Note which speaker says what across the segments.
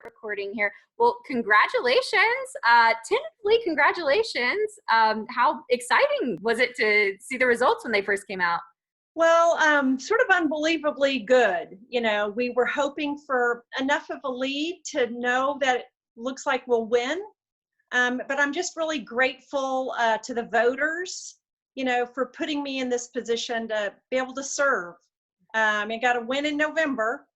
Speaker 1: recording here. Well, congratulations. Tentatively, congratulations. How exciting was it to see the results when they first came out?
Speaker 2: Well, sort of unbelievably good. You know, we were hoping for enough of a lead to know that it looks like we'll win. But I'm just really grateful to the voters, you know, for putting me in this position to be able to serve. I got to win in November.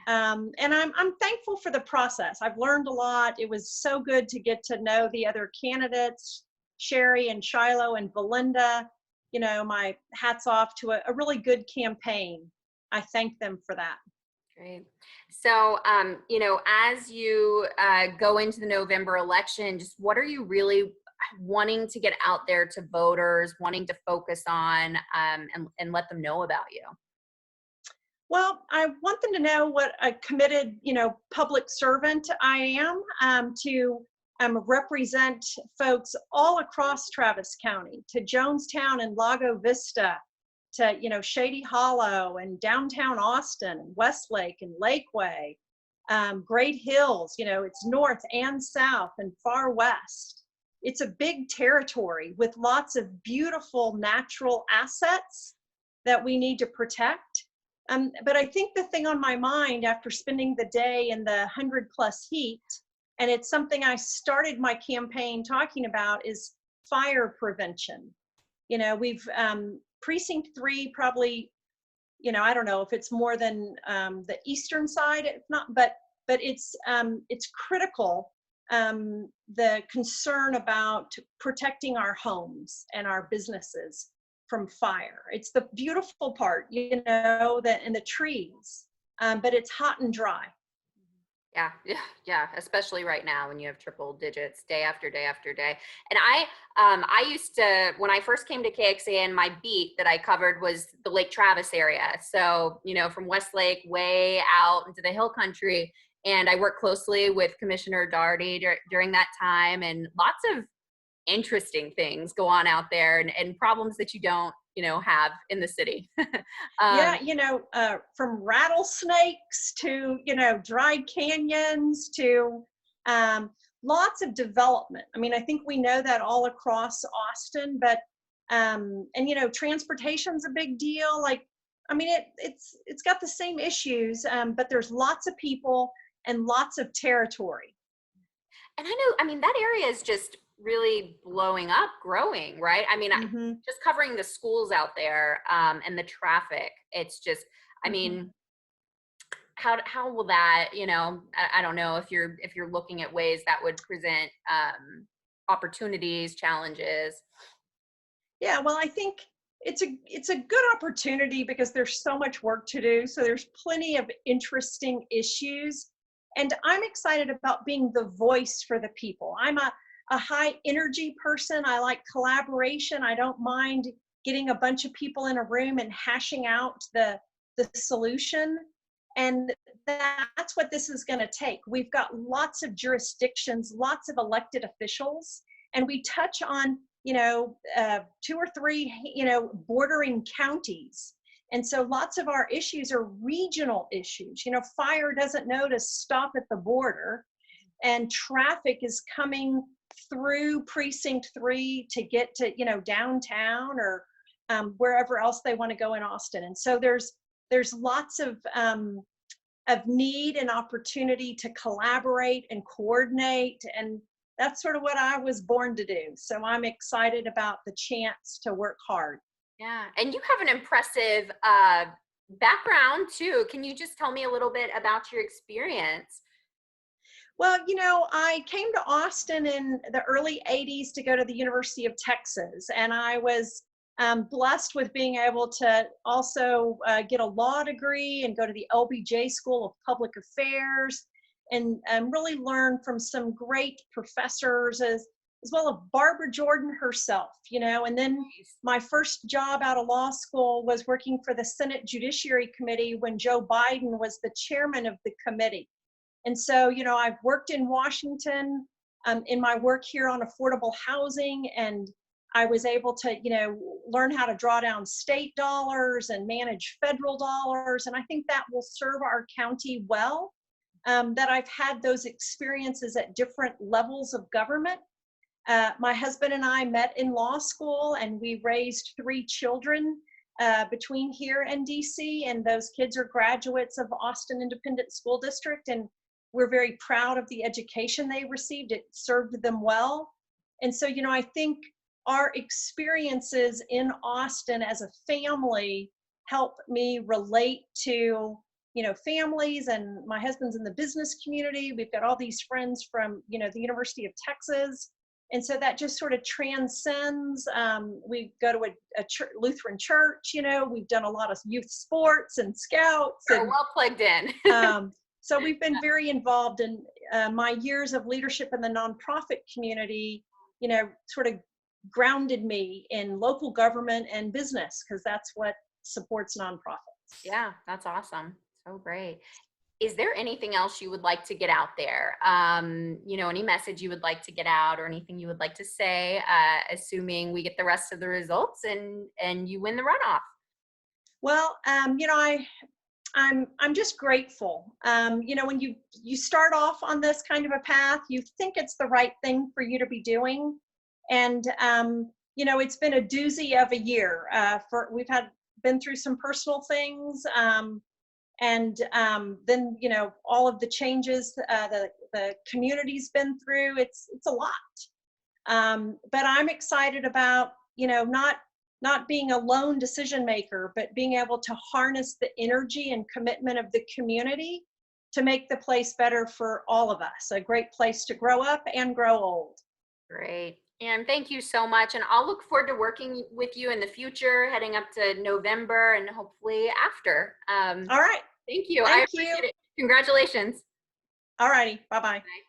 Speaker 2: And I'm thankful for the process. I've learned a lot. It was so good to get to know the other candidates, Sherry and Shiloh and Belinda. You know, my hats off to a really good campaign. I thank them for that.
Speaker 1: Great. So, as you go into the November election, just what are you really wanting to get out there to voters, wanting to focus on, and let them know about you?
Speaker 2: Well, I want them to know what a committed, you know, public servant I am, to represent folks all across Travis County, to Jonestown and Lago Vista, to, you know, Shady Hollow and downtown Austin, and Westlake and Lakeway, Great Hills. You know, it's north and south and far west. It's a big territory with lots of beautiful natural assets that we need to protect. But I think the thing on my mind after spending the day in the 100+ heat, and it's something I started my campaign talking about, is fire prevention. You know, we've precinct 3 probably, you know, I don't know if it's more than the eastern side, if not, but it's critical, the concern about protecting our homes and our businesses from fire. It's the beautiful part, you know, that in the trees, but it's hot and dry.
Speaker 1: Yeah, especially right now when you have triple digits day after day after day. And I used to, when I first came to KXAN, my beat that I covered was the Lake Travis area. So, you know, from Westlake way out into the hill country. And I worked closely with Commissioner Daugherty during that time, and lots of interesting things go on out there, and problems that you don't, you know, have in the city.
Speaker 2: Yeah, you know, from rattlesnakes to, you know, dry canyons to lots of development. I mean, I think we know that all across Austin, but and you know, transportation's a big deal. Like, I mean, it's got the same issues, but there's lots of people and lots of territory.
Speaker 1: And I mean, that area is just really blowing up, growing, right? I mean,
Speaker 2: Mm-hmm.
Speaker 1: just covering the schools out there, and the traffic. It's just, I
Speaker 2: Mm-hmm.
Speaker 1: mean, how will that, you know, I don't know if you're looking at ways that would present opportunities, challenges.
Speaker 2: Yeah, well, I think it's a good opportunity because there's so much work to do. So there's plenty of interesting issues. And I'm excited about being the voice for the people. I'm a high energy person. I like collaboration. I don't mind getting a bunch of people in a room and hashing out the solution. And that's what this is going to take. We've got lots of jurisdictions, lots of elected officials, and we touch on, you know, 2 or 3, you know, bordering counties. And so lots of our issues are regional issues. You know, fire doesn't know to stop at the border, and traffic is coming through precinct 3 to get to, you know, downtown or wherever else they want to go in Austin. And so there's lots of need and opportunity to collaborate and coordinate, and that's sort of what I was born to do. So I'm excited about the chance to work hard.
Speaker 1: Yeah, and you have an impressive background too. Can you just tell me a little bit about your experience?
Speaker 2: Well, you know, I came to Austin in the early 80s to go to the University of Texas, and I was blessed with being able to also get a law degree and go to the LBJ School of Public Affairs, and really learn from some great professors, as well as Barbara Jordan herself, you know. And then my first job out of law school was working for the Senate Judiciary Committee when Joe Biden was the chairman of the committee. And so, you know, I've worked in Washington in my work here on affordable housing, and I was able to, you know, learn how to draw down state dollars and manage federal dollars. And I think that will serve our county well. that I've had those experiences at different levels of government. My husband and I met in law school, and we raised 3 children between here and DC, and those kids are graduates of Austin Independent School District, and we're very proud of the education they received. It served them well. And so, I think our experiences in Austin as a family help me relate to, families, and my husband's in the business community. We've got all these friends from, the University of Texas. And so that just sort of transcends. We go to a Lutheran church, we've done a lot of youth sports and scouts.
Speaker 1: You're well plugged in.
Speaker 2: So we've been very involved in my years of leadership in the nonprofit community, sort of grounded me in local government and business, because that's what supports nonprofits.
Speaker 1: Yeah, that's awesome. So great. Is there anything else you would like to get out there? Any message you would like to get out, or anything you would like to say, assuming we get the rest of the results and you win the runoff?
Speaker 2: Well, I'm just grateful. When you start off on this kind of a path, you think it's the right thing for you to be doing. And, it's been a doozy of a year. We've been through some personal things. And then, all of the changes the community's been through, it's a lot. But I'm excited about, not being a lone decision maker, but being able to harness the energy and commitment of the community to make the place better for all of us, a great place to grow up and grow old.
Speaker 1: Great. And thank you so much. And I'll look forward to working with you in the future, heading up to November and hopefully after.
Speaker 2: All right.
Speaker 1: Thank you.
Speaker 2: Thank
Speaker 1: I appreciate
Speaker 2: you.
Speaker 1: it. Congratulations.
Speaker 2: All righty. Bye-bye.
Speaker 1: Bye.